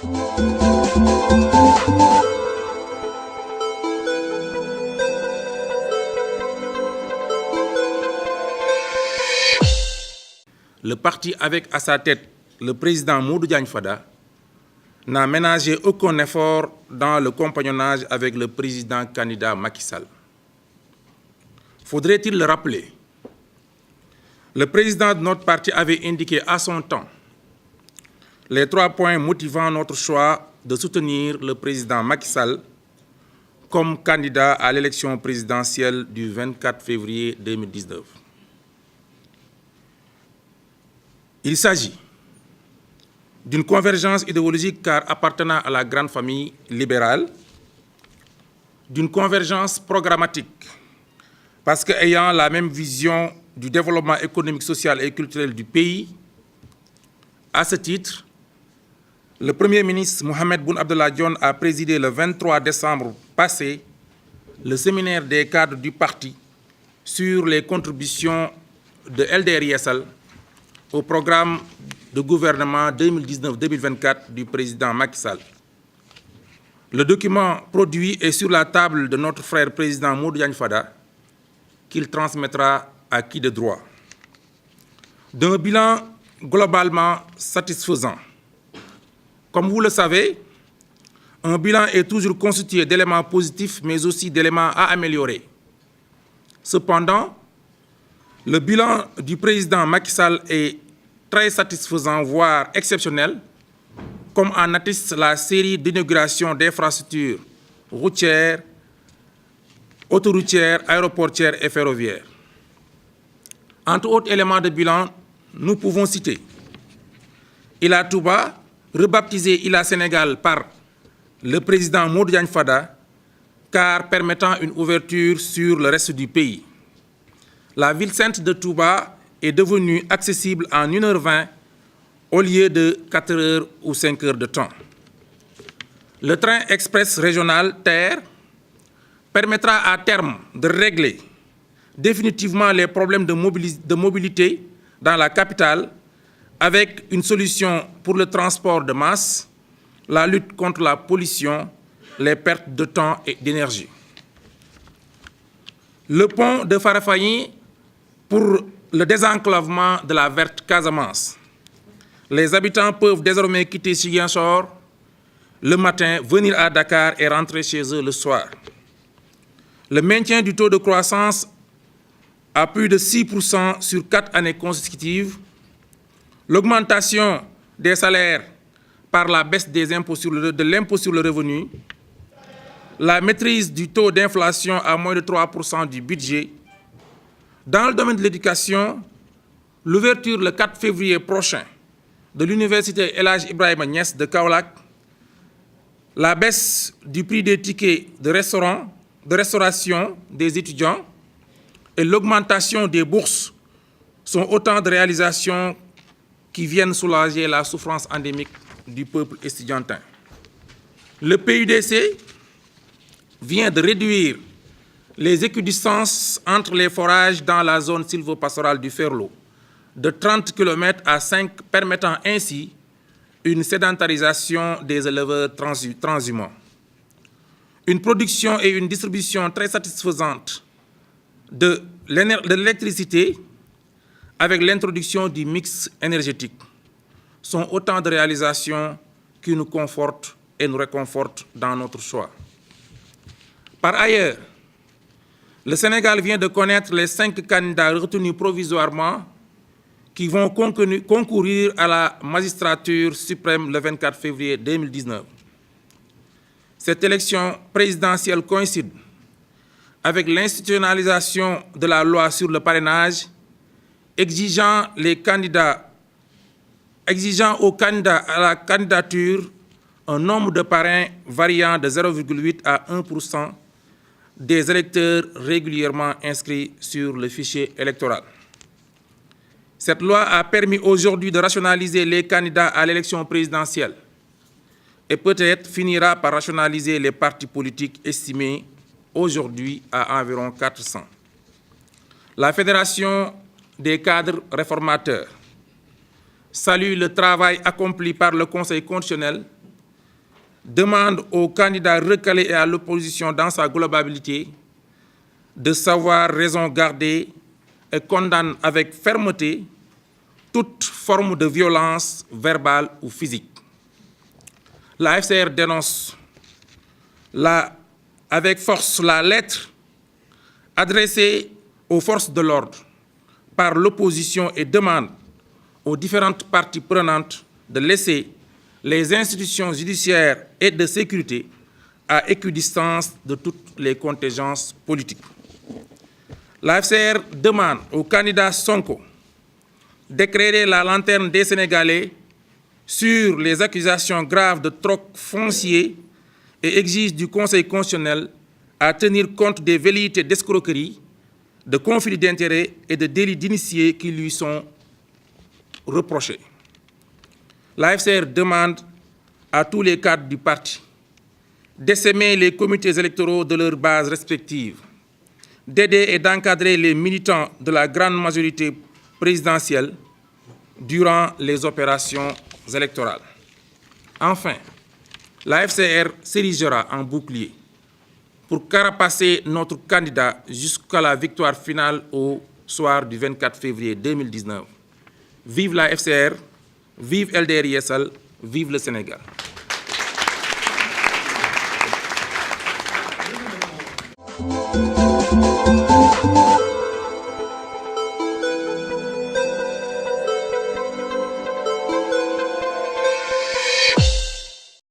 Le parti avec à sa tête le président Modou Diagne Fada n'a ménagé aucun effort dans le compagnonnage avec le président candidat Macky Sall. Faudrait-il le rappeler? Le président de notre parti avait indiqué à son temps les 3 points motivant notre choix de soutenir le président Macky Sall comme candidat à l'élection présidentielle du 24 février 2019. Il s'agit d'une convergence idéologique car appartenant à la grande famille libérale, d'une convergence programmatique parce qu'ayant la même vision du développement économique, social et culturel du pays. À ce titre, le Premier ministre Mohamed Boun Abdallah Dionne a présidé le 23 décembre passé le séminaire des cadres du parti sur les contributions de LDR Yeesal au programme de gouvernement 2019-2024 du président Macky Sall. Le document produit est sur la table de notre frère président Modou Diagne Fada, qu'il transmettra à qui de droit. D'un bilan globalement satisfaisant. Comme vous le savez, un bilan est toujours constitué d'éléments positifs, mais aussi d'éléments à améliorer. Cependant, le bilan du président Macky Sall est très satisfaisant, voire exceptionnel, comme en atteste la série d'inaugurations d'infrastructures routières, autoroutières, aéroportières et ferroviaires. Entre autres éléments de bilan, nous pouvons citer Ila Touba, rebaptisé Ila Sénégal par le président Modou Diagne Fada, car permettant une ouverture sur le reste du pays. La ville sainte de Touba est devenue accessible en 1h20 au lieu de 4h ou 5h de temps. Le train express régional TER permettra à terme de régler définitivement les problèmes de mobilité dans la capitale avec une solution pour le transport de masse, la lutte contre la pollution, les pertes de temps et d'énergie. Le pont de Farafenni pour le désenclavement de la verte Casamance. Les habitants peuvent désormais quitter Ziguinchor le matin, venir à Dakar et rentrer chez eux le soir. Le maintien du taux de croissance à plus de 6% sur 4 années consécutives, l'augmentation des salaires par la baisse des impôts de l'impôt sur le revenu, la maîtrise du taux d'inflation à moins de 3% du budget. Dans le domaine de l'éducation, l'ouverture le 4 février prochain de l'université El Hadj Ibrahima Niass de Kaolack, la baisse du prix des tickets de restauration des étudiants et l'augmentation des bourses sont autant de réalisations qui viennent soulager la souffrance endémique du peuple estudiantin. Le PUDC vient de réduire les équidistances entre les forages dans la zone sylvopastorale du Ferlo de 30 km à 5, permettant ainsi une sédentarisation des éleveurs transhumants. Une production et une distribution très satisfaisante de l'électricité avec l'introduction du mix énergétique sont autant de réalisations qui nous confortent et nous réconfortent dans notre choix. Par ailleurs, le Sénégal vient de connaître les 5 candidats retenus provisoirement qui vont concourir à la magistrature suprême le 24 février 2019. Cette élection présidentielle coïncide avec l'institutionnalisation de la loi sur le parrainage, exigeant aux candidats à la candidature un nombre de parrains variant de 0,8 à 1% des électeurs régulièrement inscrits sur le fichier électoral. Cette loi a permis aujourd'hui de rationaliser les candidats à l'élection présidentielle et peut-être finira par rationaliser les partis politiques estimés aujourd'hui à environ 400. La Fédération des cadres réformateurs salue le travail accompli par le Conseil constitutionnel demande aux candidats recalés et à l'opposition dans sa globalité de savoir raison garder et condamne avec fermeté toute forme de violence verbale ou physique. La FCR dénonce avec force la lettre adressée aux forces de l'ordre par l'opposition et demande aux différentes parties prenantes de laisser les institutions judiciaires et de sécurité à équidistance de toutes les contingences politiques. La FCR demande au candidat Sonko d'éclairer la lanterne des Sénégalais sur les accusations graves de troc foncier et exige du Conseil constitutionnel à tenir compte des velléités d'escroquerie, de conflits d'intérêts et de délits d'initiés qui lui sont reprochés. La FCR demande à tous les cadres du parti d'essaimer les comités électoraux de leurs bases respectives, d'aider et d'encadrer les militants de la grande majorité présidentielle durant les opérations électorales. Enfin, la FCR s'érigera en bouclier pour carapasser notre candidat jusqu'à la victoire finale au soir du 24 février 2019. Vive la FCR, vive LDR-YESAL, vive le Sénégal. Thank you.